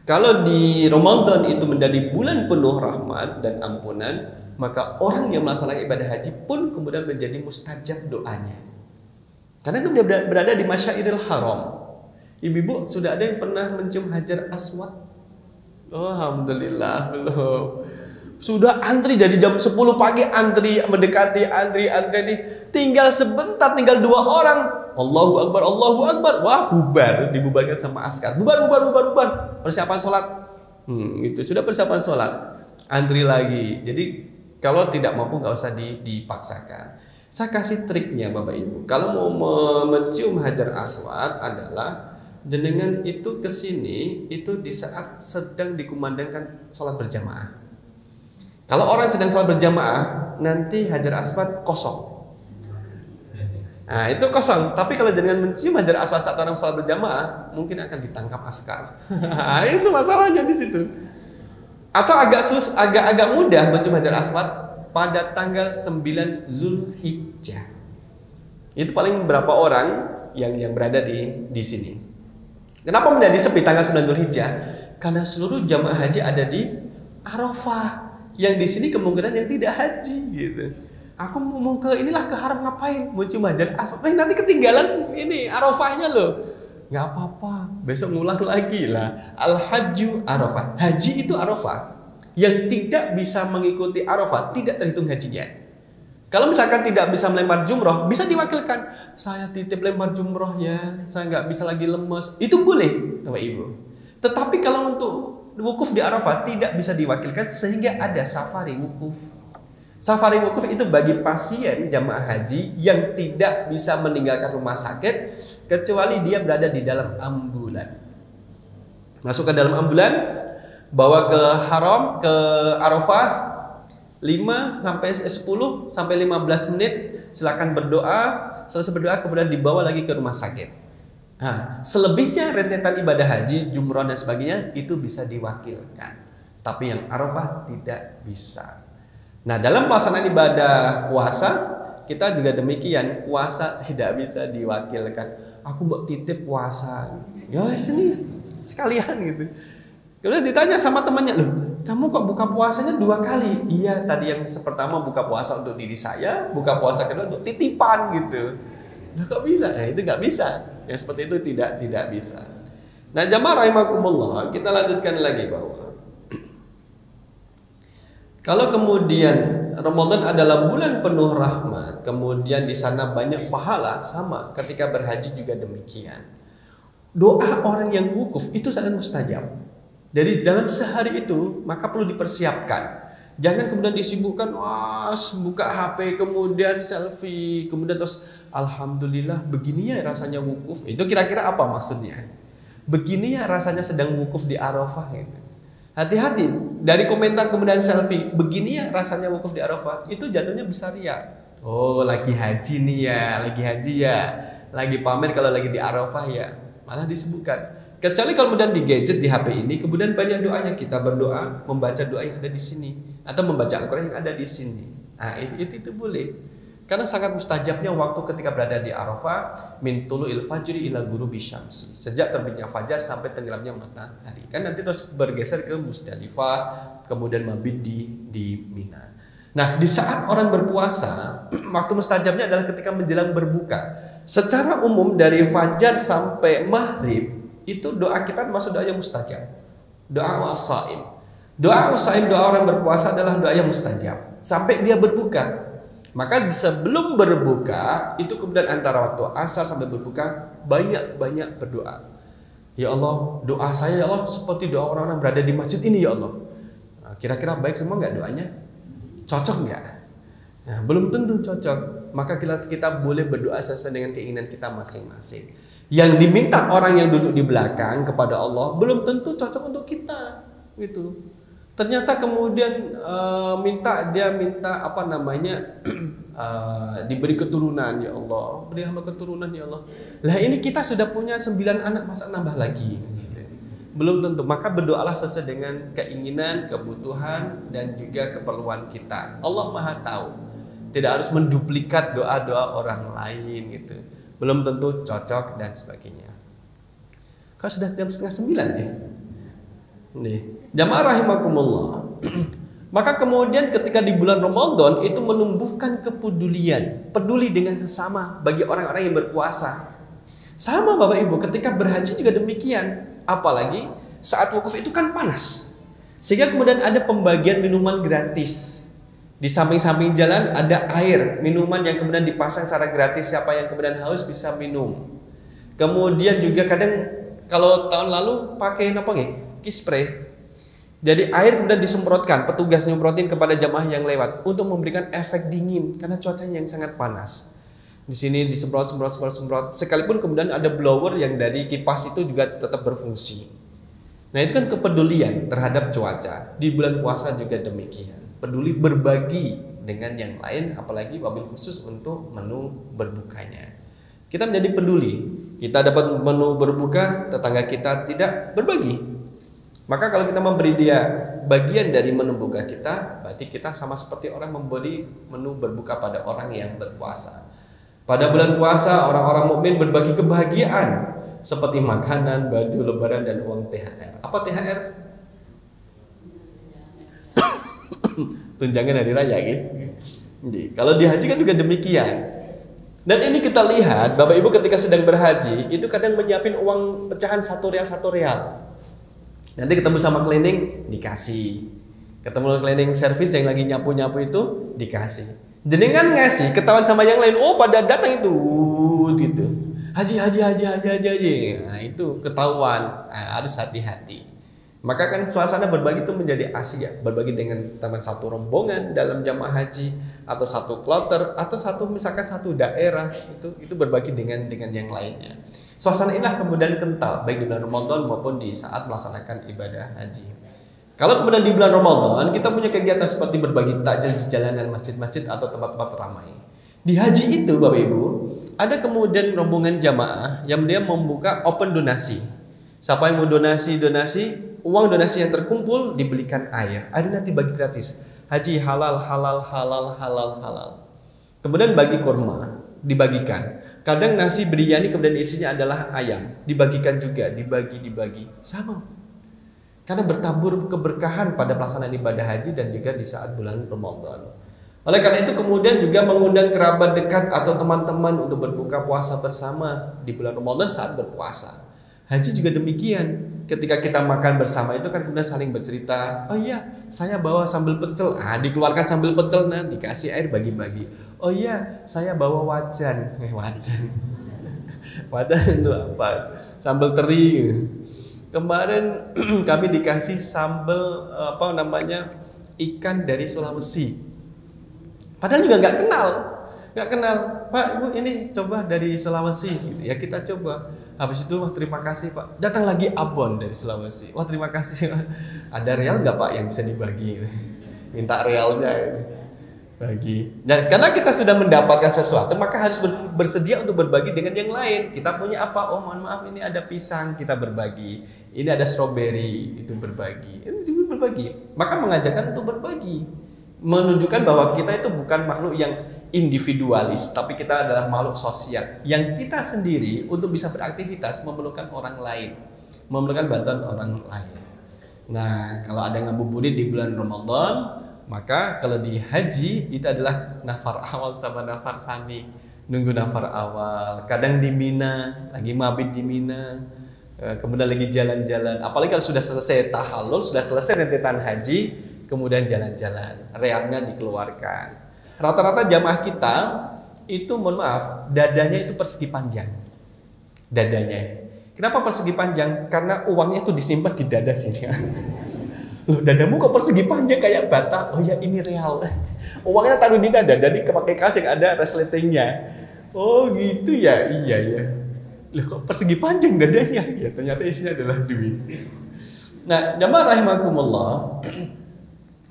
Kalau di Ramadan itu menjadi bulan penuh rahmat dan ampunan, maka orang yang melaksanakan ibadah haji pun kemudian menjadi mustajab doanya. Karena dia berada di Masyairil Haram. Ibu-ibu, sudah ada yang pernah mencium Hajar Aswad? Oh, alhamdulillah belum. Sudah antri dari jam 10 pagi, antri mendekati antri nih. Tinggal sebentar, tinggal 2 orang. Allahu Akbar, Allahu Akbar. Wah, bubar, dibubarkan sama askar. Bubar. Persiapan sholat. Itu sudah persiapan sholat. Antri lagi. Jadi kalau tidak mampu nggak usah dipaksakan. Saya kasih triknya Bapak Ibu. Kalau mau mencium Hajar Aswad adalah jenengan itu kesini itu di saat sedang dikumandangkan sholat berjamaah. Kalau orang sedang sholat berjamaah, nanti Hajar Aswad kosong. Nah itu kosong. Tapi kalau jenengan mencium Hajar Aswad saat orang sholat berjamaah, mungkin akan ditangkap askar. Itu masalahnya di situ. Atau agak mudah mencium Hajar Aswad pada tanggal 9 Zulhijjah. Itu paling berapa orang yang berada di sini. Kenapa menjadi sepi tanggal 9 Zulhijjah? Karena seluruh jamaah haji ada di Arafah. Yang di sini kemungkinan yang tidak haji gitu. Aku mau ke haram ngapain? Mau cuma Hajar Aswad. Nanti ketinggalan ini Arafahnya loh. Nggak apa-apa. Besok ngulang lagi lah. Al-Hajju Arafah. Haji itu Arafah. Yang tidak bisa mengikuti Arafah tidak terhitung hajinya. Kalau misalkan tidak bisa melempar jumroh, bisa diwakilkan. Saya titip lempar jumroh ya. Saya nggak bisa lagi lemes. Itu boleh, Bapak Ibu. Tetapi kalau untuk wukuf di Arafah tidak bisa diwakilkan sehingga ada safari wukuf. Safari wukuf itu bagi pasien jamaah haji yang tidak bisa meninggalkan rumah sakit kecuali dia berada di dalam ambulan. Masuk ke dalam ambulan, bawa ke haram, ke Arafah 5 sampai 10 sampai 15 menit, silakan berdoa. Selesai berdoa kemudian dibawa lagi ke rumah sakit. Nah, selebihnya rentetan ibadah haji, jumroh dan sebagainya itu bisa diwakilkan. Tapi yang Arafah tidak bisa. Nah, dalam pelaksanaan ibadah puasa, kita juga demikian. Puasa tidak bisa diwakilkan. Aku mau titip puasa. Ya sini sekalian gitu. Kemudian ditanya sama temannya, loh, kamu kok buka puasanya 2 kali? Iya, tadi yang pertama buka puasa untuk diri saya, buka puasa kedua untuk titipan gitu. Nah, kok bisa? Nah, itu nggak bisa. Yang seperti itu tidak bisa. Nah, jamaah rahimakumullah, kita lanjutkan lagi bahwa kalau kemudian Ramadan adalah bulan penuh rahmat, kemudian di sana banyak pahala, sama ketika berhaji juga demikian. Doa orang yang wukuf itu sangat mustajab. Jadi dalam sehari itu maka perlu dipersiapkan. Jangan kemudian disibukkan, buka HP, kemudian selfie, kemudian terus alhamdulillah begini ya rasanya wukuf. Itu kira-kira apa maksudnya? Begini ya rasanya sedang wukuf di Arafah gitu. Hati-hati dari komentar kemudian selfie, begini ya rasanya wukuf di Arafah, itu jatuhnya bisa riya. Oh, lagi haji nih ya, lagi haji ya, lagi pamer kalau lagi di Arafah ya, malah disebutkan. Kecuali kalau kemudian di gadget di HP ini, kemudian banyak doanya, kita berdoa, membaca doa yang ada di sini, atau membaca Al-Quran yang ada di sini. Nah, itu boleh. Karena sangat mustajabnya waktu ketika berada di Arafah, min tulu'il fajri ila ghurubi syamsi. Sejak terbitnya fajar sampai tenggelamnya matahari. Kan nanti terus bergeser ke Musdalifah, kemudian mabit di Mina. Nah, di saat orang berpuasa, waktu mustajabnya adalah ketika menjelang berbuka. Secara umum dari fajar sampai maghrib, itu doa kita termasuk doa yang mustajab. Doa was-saim. Doa was-saim, doa orang berpuasa adalah doa yang mustajab. Sampai dia berbuka. Maka sebelum berbuka, itu kemudian antara waktu asar sampai berbuka, banyak-banyak berdoa. Ya Allah, doa saya ya Allah seperti doa orang-orang berada di masjid ini ya Allah. Nah, kira-kira baik semua nggak doanya? Cocok nggak? Nah, belum tentu cocok. Maka kita boleh berdoa sesuai dengan keinginan kita masing-masing. Yang diminta orang yang duduk di belakang kepada Allah belum tentu cocok untuk kita, gitu. Ternyata kemudian dia minta apa namanya diberi keturunan ya Allah, beri hamba keturunan ya Allah. Lah ini kita sudah punya 9 anak, masa nambah lagi? Gitu. Belum tentu. Maka berdoalah sesuai dengan keinginan, kebutuhan dan juga keperluan kita. Allah Maha tahu. Tidak harus menduplikat doa-doa orang lain gitu. Belum tentu cocok dan sebagainya. Kau sudah jam 8:30 ya? Nih, jamaah rahimakumullah. Maka kemudian ketika di bulan Ramadan itu menumbuhkan kepedulian, peduli dengan sesama bagi orang-orang yang berpuasa. Sama Bapak Ibu, ketika berhaji juga demikian. Apalagi saat wukuf itu kan panas. Sehingga kemudian ada pembagian minuman gratis. Di samping-samping jalan ada air, minuman yang kemudian dipasang secara gratis. Siapa yang kemudian haus bisa minum. Kemudian juga kadang kalau tahun lalu pakai apa nih? Kispray. Jadi air kemudian disemprotkan, petugas nyemprotin kepada jamaah yang lewat untuk memberikan efek dingin karena cuacanya yang sangat panas. Di sini disemprot. Sekalipun kemudian ada blower yang dari kipas itu juga tetap berfungsi. Nah, itu kan kepedulian terhadap cuaca. Di bulan puasa juga demikian. Peduli berbagi dengan yang lain, apalagi wabil khusus untuk menu berbukanya. Kita menjadi peduli. Kita dapat menu berbuka, tetangga kita tidak berbagi. Maka kalau kita memberi dia bagian dari menu buka kita, berarti kita sama seperti orang memberi menu berbuka pada orang yang berpuasa. Pada bulan puasa, orang-orang mukmin berbagi kebahagiaan seperti makanan, baju lebaran, dan uang THR. Apa THR? Tunjangan hari raya, gitu. Jadi, kalau di haji kan juga demikian. Dan ini kita lihat, Bapak Ibu ketika sedang berhaji, itu kadang menyiapin uang pecahan 1 rial. Nanti ketemu sama cleaning, dikasih. Ketemu cleaning service yang lagi nyapu-nyapu itu, dikasih. Jenengan ngasih, ketahuan sama yang lain, oh pada datang itu, gitu. Haji. Nah itu ketahuan, harus hati-hati. Maka kan suasana berbagi itu menjadi asik ya. Berbagi dengan teman satu rombongan dalam jamaah haji, atau satu kloter, atau misalkan satu daerah, itu berbagi dengan yang lainnya. Suasana inilah kemudian kental baik di bulan Ramadan maupun di saat melaksanakan ibadah haji. Kalau kemudian di bulan Ramadan kita punya kegiatan seperti berbagi takjil di jalanan masjid-masjid atau tempat-tempat ramai. Di haji itu Bapak Ibu, ada kemudian rombongan jamaah yang dia membuka open donasi. Siapa yang mau donasi, uang donasi yang terkumpul dibelikan air. Ada nanti bagi gratis. Haji halal. Kemudian bagi kurma, dibagikan. Kadang nasi biryani kemudian isinya adalah ayam, dibagikan juga, dibagi. Sama. Karena bertabur keberkahan pada pelaksanaan ibadah haji dan juga di saat bulan Ramadan. Oleh karena itu kemudian juga mengundang kerabat dekat atau teman-teman untuk berbuka puasa bersama di bulan Ramadan saat berpuasa. Haji juga demikian. Ketika kita makan bersama itu kan kemudian saling bercerita. Oh iya, saya bawa sambal pecel. Dikeluarkan sambal pecel, nah dikasih air bagi-bagi. Oh iya, saya bawa wajan. Wajan itu apa? Sambal teri. Kemarin kami dikasih sambal ikan dari Sulawesi. Padahal juga nggak kenal. Pak, Ibu ini coba dari Sulawesi. Gitu. Ya kita coba. Habis itu terima kasih Pak. Datang lagi abon dari Sulawesi. Wah terima kasih. Ada real nggak Pak yang bisa dibagi? Minta realnya itu. Bagi. Dan karena kita sudah mendapatkan sesuatu, maka harus bersedia untuk berbagi dengan yang lain. Kita punya apa? Oh mohon maaf, ini ada pisang, kita berbagi. Ini ada stroberi, itu berbagi. Ini juga berbagi. Maka mengajarkan untuk berbagi, menunjukkan bahwa kita itu bukan makhluk yang individualis, tapi kita adalah makhluk sosial. Yang kita sendiri untuk bisa beraktivitas memerlukan orang lain, memerlukan bantuan orang lain. Nah, kalau ada ngabuburit di bulan Ramadan, maka kalau di haji itu adalah nafar awal sama nafar sani. Nunggu nafar awal. Kadang di Mina, lagi mabit di Mina. Kemudian lagi jalan-jalan. Apalagi kalau sudah selesai tahallul, sudah selesai rentetan haji, kemudian jalan-jalan. Realnya dikeluarkan. Rata-rata jamaah kita itu mohon maaf, dadanya itu persegi panjang. Dadanya. Kenapa persegi panjang? Karena uangnya itu disimpan di dada sini. Loh, dadamu kok persegi panjang kayak bata? Oh ya ini real. Uangnya taruh di dada, jadi pakai kas yang ada resletingnya. Oh gitu ya, iya ya. Loh kok persegi panjang dadanya? Ya ternyata isinya adalah duit. Nah, jamaah rahimakumullah.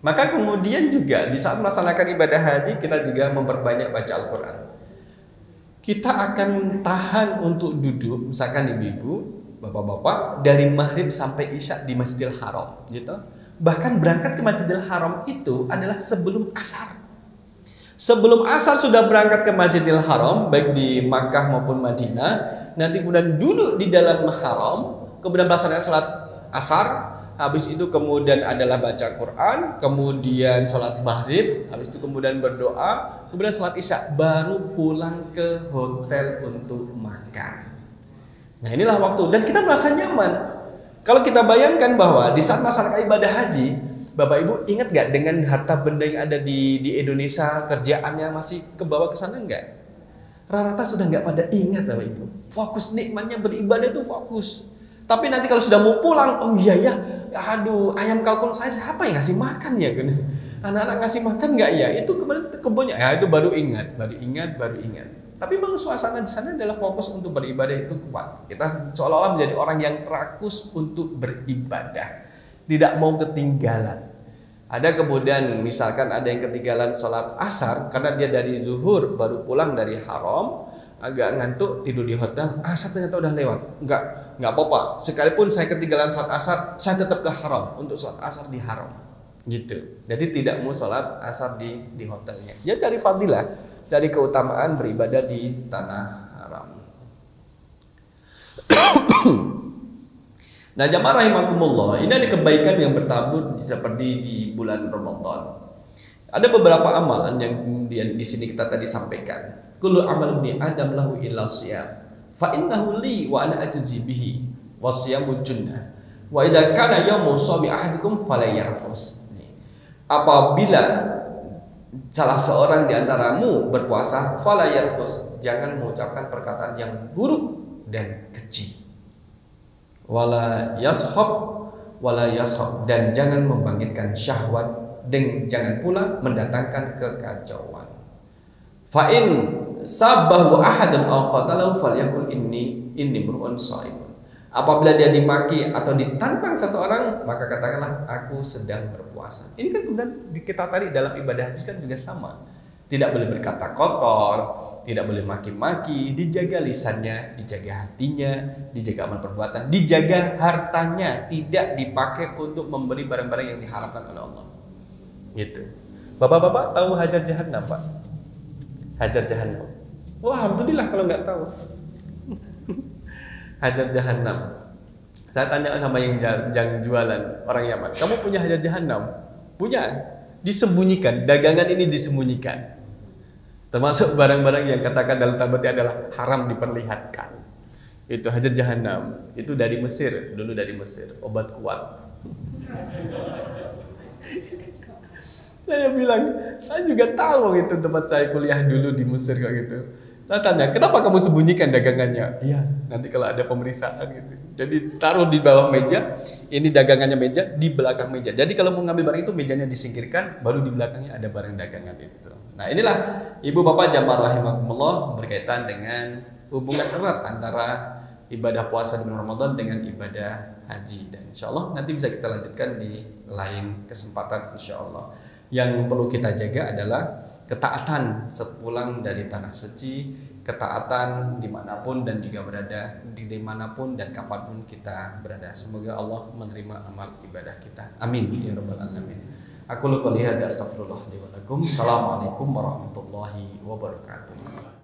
Maka kemudian juga di saat melaksanakan ibadah haji kita juga memperbanyak baca Al-Quran. Kita akan tahan untuk duduk, misalkan ibu-ibu, bapak-bapak, dari maghrib sampai isya di Masjidil Haram, gitu. Bahkan berangkat ke Masjidil Haram itu adalah sebelum asar. Sebelum asar sudah berangkat ke Masjidil Haram, baik di Makkah maupun Madinah. Nanti kemudian duduk di dalam haram kemudian melaksanakan sholat asar, habis itu kemudian adalah baca Quran, kemudian sholat maghrib, habis itu kemudian berdoa, kemudian sholat isya, baru pulang ke hotel untuk makan. Nah inilah waktu, dan kita merasa nyaman. Kalau kita bayangkan bahwa di saat masyarakat ibadah haji, Bapak Ibu ingat gak dengan harta benda yang ada di Indonesia, kerjaannya masih kebawa ke sana enggak? Rata-rata sudah nggak pada ingat Bapak Ibu. Fokus nikmatnya beribadah itu fokus. Tapi nanti kalau sudah mau pulang, oh iya ya, aduh ayam kalkun saya siapa yang ngasih makan ya? Anak-anak ngasih makan nggak ya? Itu kemarin kebunnya, ya itu baru ingat. Tapi memang suasana di sana adalah fokus untuk beribadah itu kuat. Kita seolah-olah menjadi orang yang rakus untuk beribadah, tidak mau ketinggalan. Ada kemudian misalkan ada yang ketinggalan sholat asar karena dia dari zuhur baru pulang dari haram, agak ngantuk tidur di hotel, asar ternyata udah lewat. Enggak apa-apa. Sekalipun saya ketinggalan sholat asar, saya tetap ke haram untuk sholat asar di haram. Gitu. Jadi tidak mau sholat asar di hotelnya. Ya cari fadilah, cari keutamaan beribadah di tanah haram. Nah, jamaah rahimakumullah, ini ada kebaikan yang bertabur seperti di bulan Ramadan. Ada beberapa amalan yang kemudian di sini kita tadi sampaikan. Kullu amal ibni Adam lahu illa shiyam, fa innahu li wa ana ajzi bihi, wa shiyamu junnah. Wa idza kana yaumu shawmi ahadikum fala yarfus. Apabila salah seorang di antaramu berpuasa, fala yarfus, jangan mengucapkan perkataan yang buruk dan keji. Wala yashab, dan jangan membangkitkan syahwat, dan jangan pula mendatangkan kekacauan. Fa in sabahu ahadun aw qatalahu falyakul inni mur'un shaim. Apabila dia dimaki atau ditantang seseorang, maka katakanlah aku sedang berpuasa. Ini kan kemudian kita tarik dalam ibadah haji kan juga sama. Tidak boleh berkata kotor, tidak boleh maki-maki, dijaga lisannya, dijaga hatinya, dijaga amal perbuatan, dijaga hartanya, tidak dipakai untuk membeli barang-barang yang diharamkan oleh Allah. Gitu. Bapak-bapak tahu Hajar Jahannam, Pak? Hajar Jahannam. Wah, alhamdulillah kalau nggak tahu. Hajar Jahannam. Saya tanya sama yang jualan orang Yaman, kamu punya Hajar Jahannam? Punya. Disembunyikan, dagangan ini disembunyikan. Termasuk barang-barang yang katakan dalam tabatnya adalah haram diperlihatkan. Itu Hajar Jahannam. Itu dari Mesir, dulu dari Mesir, obat kuat. Saya bilang, saya juga tahu itu tempat saya kuliah dulu di Mesir kayak gitu. Saya tanya, kenapa kamu sembunyikan dagangannya? Iya, nanti kalau ada pemeriksaan gitu. Jadi taruh di bawah meja, ini dagangannya meja, di belakang meja. Jadi kalau mau ngambil barang itu mejanya disingkirkan, baru di belakangnya ada barang dagangan itu. Nah inilah ibu bapak jamaah rahimakumullah berkaitan dengan hubungan erat antara ibadah puasa di bulan Ramadan dengan ibadah haji. Dan insya Allah nanti bisa kita lanjutkan di lain kesempatan insya Allah. Yang perlu kita jaga adalah ketaatan sepulang dari tanah suci, ketaatan dimanapun dan juga berada, dimanapun dan kapanpun kita berada. Semoga Allah menerima amal ibadah kita. Amin ya rabbal alamin. Aku qouli hadza astaghfirullah li wa lakum. Assalamualaikum warahmatullahi wabarakatuh.